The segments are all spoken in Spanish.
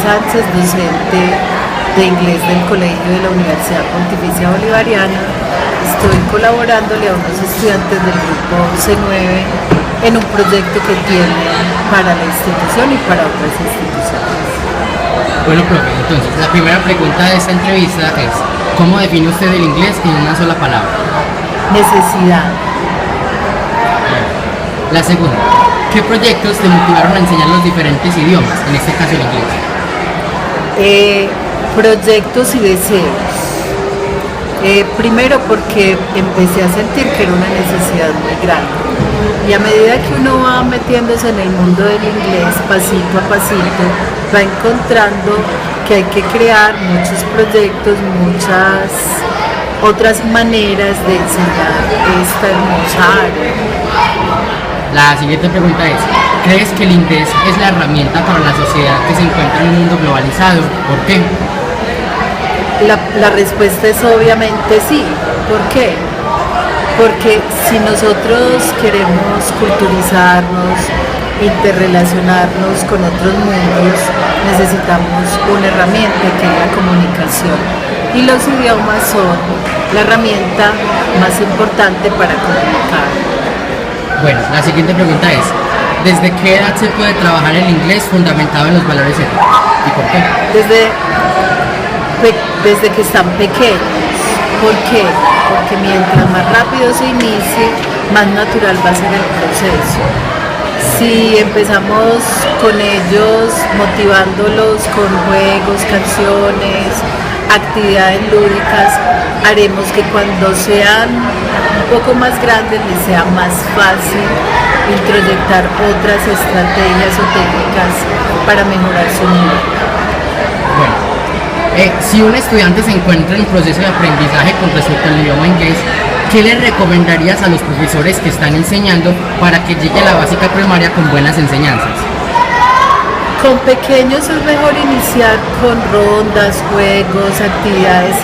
Sánchez, docente de inglés del Colegio de la Universidad Pontificia Bolivariana. Estoy colaborándole a unos estudiantes del grupo C9 en un proyecto que tienen para la institución y para otras instituciones. Bueno, profe, entonces la primera pregunta de esta entrevista es: ¿cómo define usted el inglés en una sola palabra? Necesidad. La segunda: ¿qué proyectos te motivaron a enseñar los diferentes idiomas, en este caso el inglés? Proyectos y deseos. Primero porque empecé a sentir que era una necesidad muy grande. Y a medida que uno va metiéndose en el mundo del inglés, pasito a pasito, va encontrando que hay que crear muchos proyectos, muchas otras maneras de enseñar esta hermosa área. La siguiente pregunta es: ¿crees que el inglés es la herramienta para la sociedad que se encuentra en un mundo globalizado? ¿Por qué? La respuesta es obviamente sí. ¿Por qué? Porque si nosotros queremos culturizarnos, interrelacionarnos con otros mundos, necesitamos una herramienta que es la comunicación. Y los idiomas son la herramienta más importante para comunicar. Bueno, la siguiente pregunta es: ¿desde qué edad se puede trabajar el inglés fundamentado en los valores éticos? ¿Y por qué? Desde que están pequeños. ¿Por qué? Porque mientras más rápido se inicie, más natural va a ser el proceso. Si empezamos con ellos motivándolos con juegos, canciones, actividades lúdicas, haremos que cuando sean un poco más grandes les sea más fácil introyectar otras estrategias o técnicas para mejorar su nivel. Bueno, si un estudiante se encuentra en un proceso de aprendizaje con respecto al idioma inglés, ¿qué le recomendarías a los profesores que están enseñando para que llegue a la básica primaria con buenas enseñanzas? Con pequeños es mejor iniciar con rondas, juegos, actividades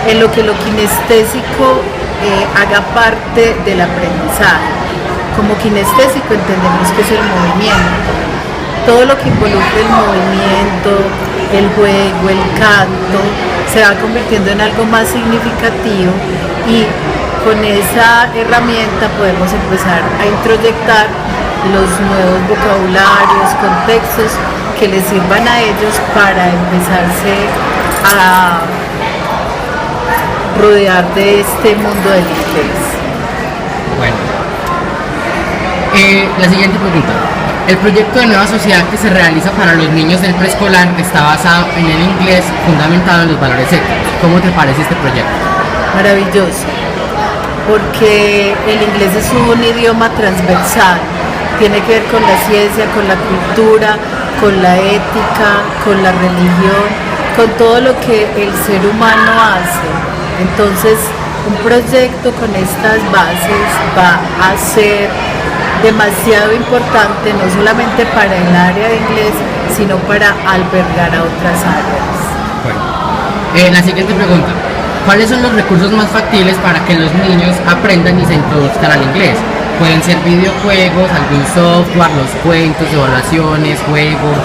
en lo que lo kinestésico haga parte del aprendizaje. Como kinestésico entendemos que es el movimiento. Todo lo que involucre el movimiento, el juego, el canto, se va convirtiendo en algo más significativo y con esa herramienta podemos empezar a introyectar los nuevos vocabularios, contextos que les sirvan a ellos para empezarse a rodear de este mundo del inglés. Bueno, la siguiente pregunta: el proyecto de Nueva Sociedad que se realiza para los niños del preescolar está basado en el inglés fundamentado en los valores éticos. ¿Cómo te parece este proyecto? Maravilloso, porque el inglés es un idioma transversal, tiene que ver con la ciencia, con la cultura, con la ética, con la religión, con todo lo que el ser humano hace. Entonces, un proyecto con estas bases va a ser demasiado importante, no solamente para el área de inglés, sino para albergar a otras áreas. Bueno, la siguiente pregunta: ¿cuáles son los recursos más factibles para que los niños aprendan y se introduzcan al inglés? Pueden ser videojuegos, algún software, los cuentos, evaluaciones, juegos.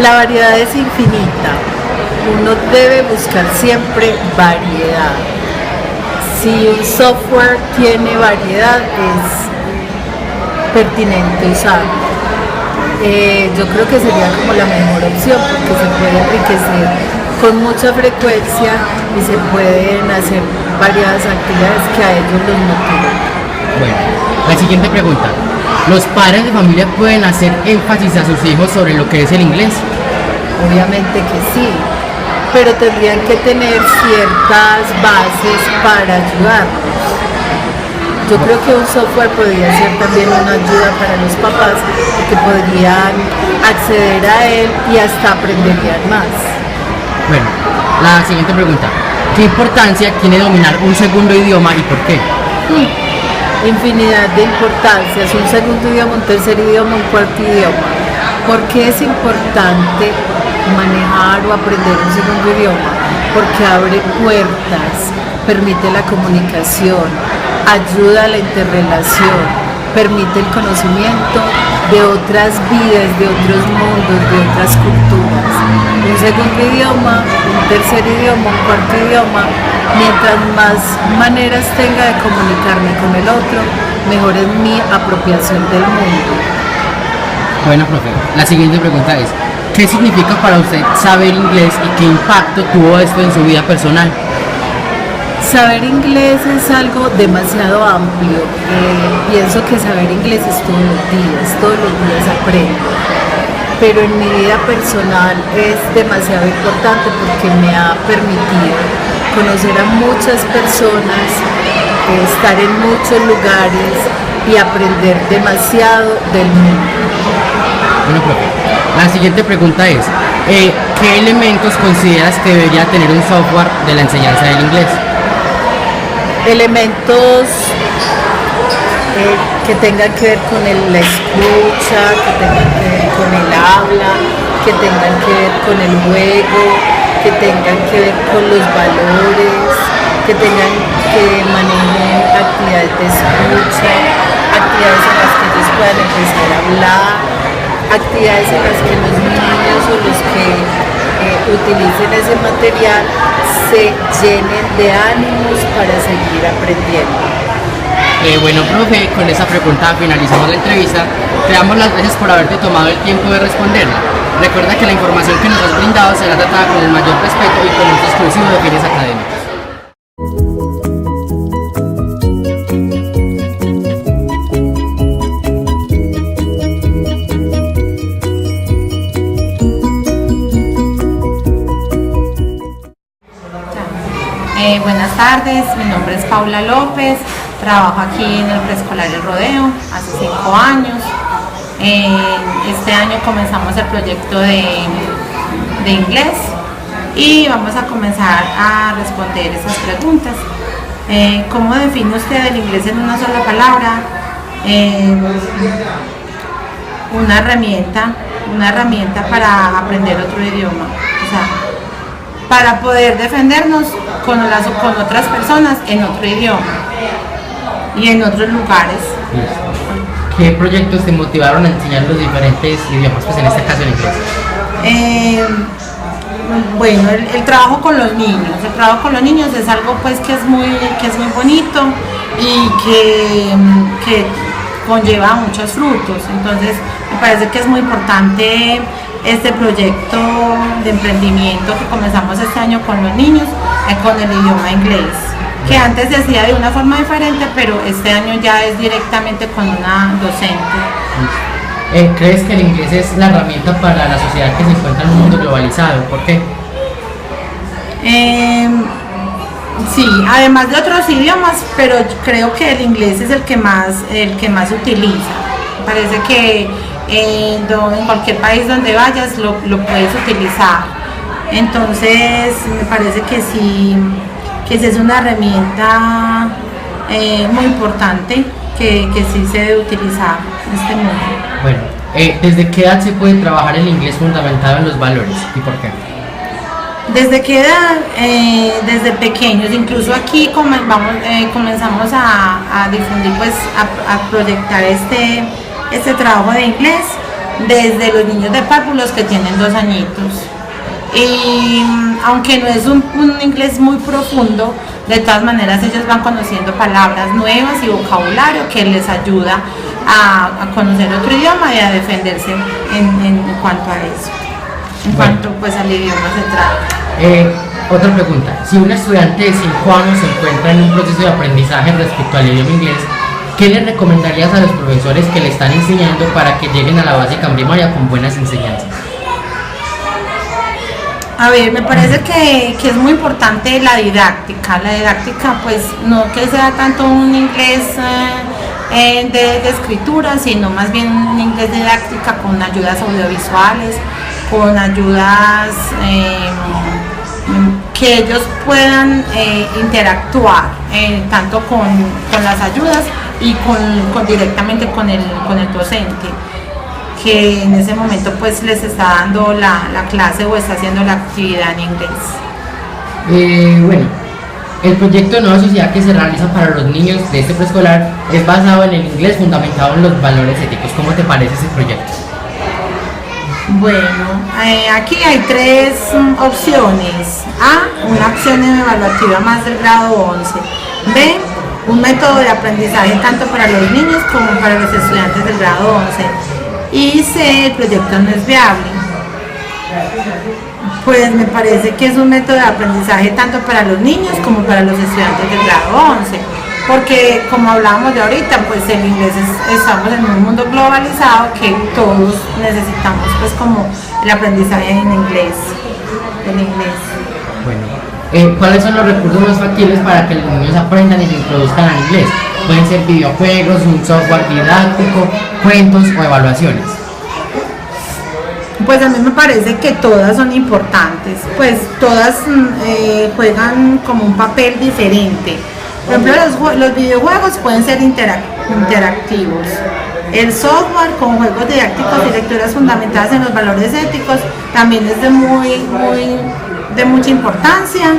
La variedad es infinita. Uno debe buscar siempre variedad. Si un software tiene variedad, es pertinente usarlo. Yo creo que sería como la mejor opción porque se puede enriquecer con mucha frecuencia y se pueden hacer variadas actividades que a ellos los motiven. Bueno, la siguiente pregunta: ¿los padres de familia pueden hacer énfasis a sus hijos sobre lo que es el inglés? Obviamente que sí, pero tendrían que tener ciertas bases para ayudarlos. Yo creo que un software podría ser también una ayuda para los papás que podrían acceder a él y hasta aprenderían más. Bueno, la siguiente pregunta: ¿qué importancia tiene dominar un segundo idioma y por qué? Infinidad de importancias, un segundo idioma, un tercer idioma, un cuarto idioma. ¿Por qué es importante manejar o aprender un segundo idioma? Porque abre puertas, permite la comunicación, ayuda a la interrelación, permite el conocimiento de otras vidas, de otros mundos, de otras culturas. Un segundo idioma, un tercer idioma, un cuarto idioma, mientras más maneras tenga de comunicarme con el otro, mejor es mi apropiación del mundo. Bueno, profe, la siguiente pregunta es, ¿qué significa para usted saber inglés y qué impacto tuvo esto en su vida personal? Saber inglés es algo demasiado amplio. Pienso que saber inglés es todos los días aprendo. Pero en mi vida personal es demasiado importante porque me ha permitido conocer a muchas personas, estar en muchos lugares y aprender demasiado del mundo. Bueno, profe, la siguiente pregunta es, ¿qué elementos consideras que debería tener un software de la enseñanza del inglés? Elementos que tengan que ver con la escucha, que tengan que ver con el habla, que tengan que ver con el juego, que tengan que ver con los valores, que tengan que manejen actividades de escucha, actividades en las que ellos puedan empezar a hablar, actividades en las que los niños o los que utilicen ese material se llenen de ánimos para seguir aprendiendo. Bueno, profe, con esa pregunta finalizamos la entrevista. Te damos las gracias por haberte tomado el tiempo de responderla. Recuerda que la información que nos has brindado será tratada con el mayor respeto y con uso exclusivo de fines académicos. Buenas tardes, mi nombre es Paula López, trabajo aquí en el preescolar El Rodeo hace 5 años. Este año comenzamos el proyecto de inglés y vamos a comenzar a responder esas preguntas. ¿Cómo define usted el inglés en una sola palabra? Una herramienta para aprender otro idioma. O sea, para poder defendernos con otras personas en otro idioma y en otros lugares. ¿Qué proyectos te motivaron a enseñar los diferentes idiomas, pues en este caso el inglés? Bueno, el trabajo con los niños es algo pues que es muy bonito y que conlleva muchos frutos. Entonces me parece que es muy importante este proyecto de emprendimiento que comenzamos este año con los niños, con el idioma inglés, que antes se hacía de una forma diferente, pero este año ya es directamente con una docente. ¿Crees que el inglés es la herramienta para la sociedad que se encuentra en un mundo globalizado? ¿Por qué? Sí, además de otros idiomas, pero creo que el inglés es el que más se utiliza. Parece que en cualquier país donde vayas lo puedes utilizar. Entonces me parece que sí es una herramienta muy importante que sí se debe utilizar en este mundo. Bueno, ¿desde qué edad se puede trabajar el inglés fundamentado en los valores y por qué? ¿Desde qué edad? Desde pequeños, incluso aquí comenzamos a difundir, pues a proyectar este trabajo de inglés desde los niños de párvulos que tienen 2 añitos. Y aunque no es un inglés muy profundo, de todas maneras ellos van conociendo palabras nuevas y vocabulario que les ayuda a conocer otro idioma y a defenderse en cuanto a eso, cuanto pues al idioma se trata. Otra pregunta, si un estudiante de 5 años se encuentra en un proceso de aprendizaje respecto al idioma inglés, ¿qué le recomendarías a los profesores que le están enseñando para que lleguen a la básica en primaria con buenas enseñanzas? A ver, me parece que es muy importante la didáctica. La didáctica, pues, no que sea tanto un inglés de escritura, sino más bien un inglés de didáctica con ayudas audiovisuales, con ayudas que ellos puedan interactuar tanto con las ayudas y directamente con el docente, que en ese momento pues les está dando la clase o está haciendo la actividad en inglés. Bueno, El proyecto de Nueva Sociedad que se realiza para los niños de este preescolar es basado en el inglés fundamentado en los valores éticos. ¿Cómo te parece ese proyecto? Bueno, aquí hay tres opciones. A, una opción evaluativa más del grado 11. B, un método de aprendizaje tanto para los niños como para los estudiantes del grado 11. Y C, el proyecto no es viable. Pues me parece que es un método de aprendizaje tanto para los niños como para los estudiantes del grado 11, porque como hablábamos de ahorita, pues el inglés estamos en un mundo globalizado que todos necesitamos pues como el aprendizaje en inglés, del inglés. Bueno, ¿cuáles son los recursos más factibles para que los niños aprendan y se introduzcan al inglés? Pueden ser videojuegos, un software didáctico, cuentos o evaluaciones. Pues a mí me parece que todas son importantes, pues todas juegan como un papel diferente. Por ejemplo, los videojuegos pueden ser interactivos. El software con juegos didácticos y lecturas fundamentadas en los valores éticos también es de mucha importancia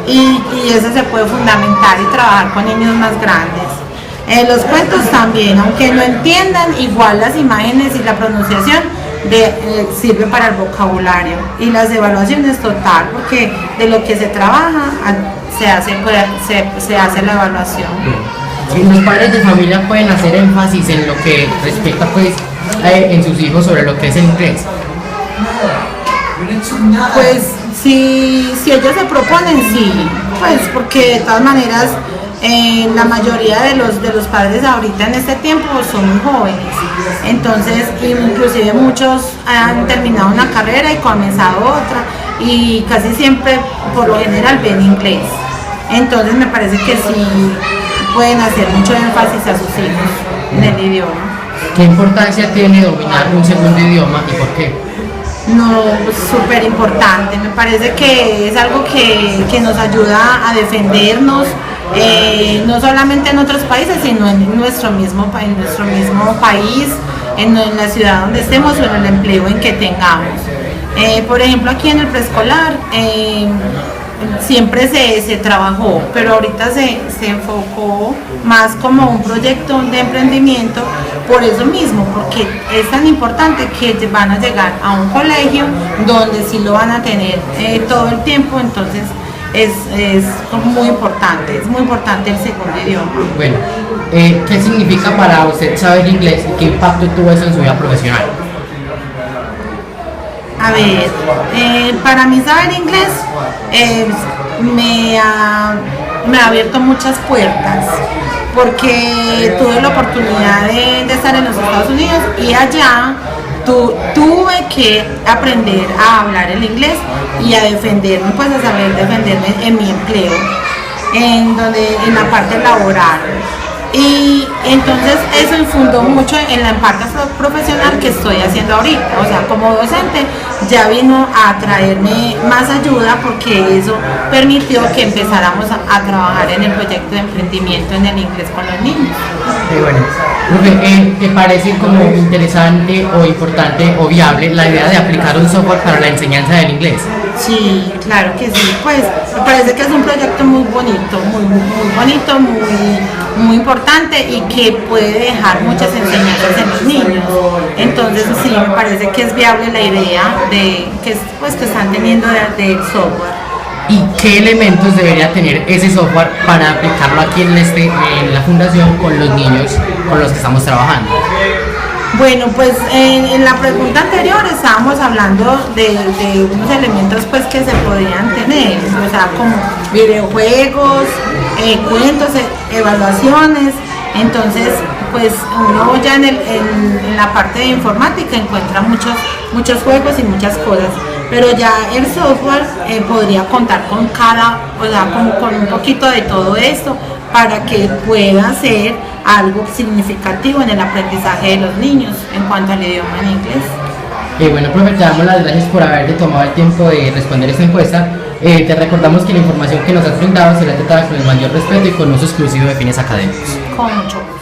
y eso se puede fundamentar y trabajar con niños más grandes. Los cuentos también, aunque no entiendan, igual las imágenes y la pronunciación sirve para el vocabulario, y las evaluaciones total, porque de lo que se trabaja se hace la evaluación. Sí, los padres de familia pueden hacer énfasis en lo que respecta pues en sus hijos sobre lo que es el inglés. Pues si ellos se proponen, sí, pues porque de todas maneras la mayoría de los padres ahorita en este tiempo son muy jóvenes, entonces inclusive muchos han terminado una carrera y comenzado otra, y casi siempre por lo general ven inglés, entonces me parece que sí pueden hacer mucho énfasis a sus hijos en el idioma. ¿Qué importancia tiene dominar un segundo idioma y por qué? No, pues súper importante, me parece que es algo que nos ayuda a defendernos, no solamente en otros países, sino en nuestro mismo país, en la ciudad donde estemos o en el empleo en que tengamos. Por ejemplo, aquí en el preescolar siempre se trabajó, pero ahorita se enfocó más como un proyecto de emprendimiento, por eso mismo, porque es tan importante que van a llegar a un colegio donde sí lo van a tener todo el tiempo, entonces es muy importante el segundo idioma. Bueno, ¿qué significa para usted saber inglés y qué impacto tuvo eso en su vida profesional? A ver, para mí saber inglés me ha abierto muchas puertas, porque tuve la oportunidad de estar en los Estados Unidos y allá tuve que aprender a hablar el inglés y a defenderme, pues a saber defenderme en mi empleo, en la parte laboral. Y entonces eso infundó mucho en la parte profesional que estoy haciendo ahorita, o sea, como docente ya vino a traerme más ayuda, porque eso permitió que empezáramos a trabajar en el proyecto de emprendimiento en el inglés con los niños. Bueno, profe, ¿te parece como interesante o importante o viable la idea de aplicar un software para la enseñanza del inglés? Sí, claro que sí, pues me parece que es un proyecto muy bonito, muy bonito, muy importante, y que puede dejar muchas enseñanzas en los niños. Entonces sí, me parece que es viable la idea que están teniendo del software. ¿Y qué elementos debería tener ese software para aplicarlo aquí en la fundación con los niños con los que estamos trabajando? Bueno, pues en la pregunta anterior estábamos hablando de unos elementos pues que se podrían tener, o sea, como videojuegos, cuentos, evaluaciones. Entonces, pues uno ya en la parte de informática encuentra muchos juegos y muchas cosas, pero ya el software podría contar con como con un poquito de todo esto, para que pueda ser algo significativo en el aprendizaje de los niños en cuanto al idioma en inglés. Bueno, profe, te damos las gracias por haberte tomado el tiempo de responder esta encuesta. Te recordamos que la información que nos has brindado será tratada con el mayor respeto y con uso exclusivo de fines académicos. Con mucho gusto.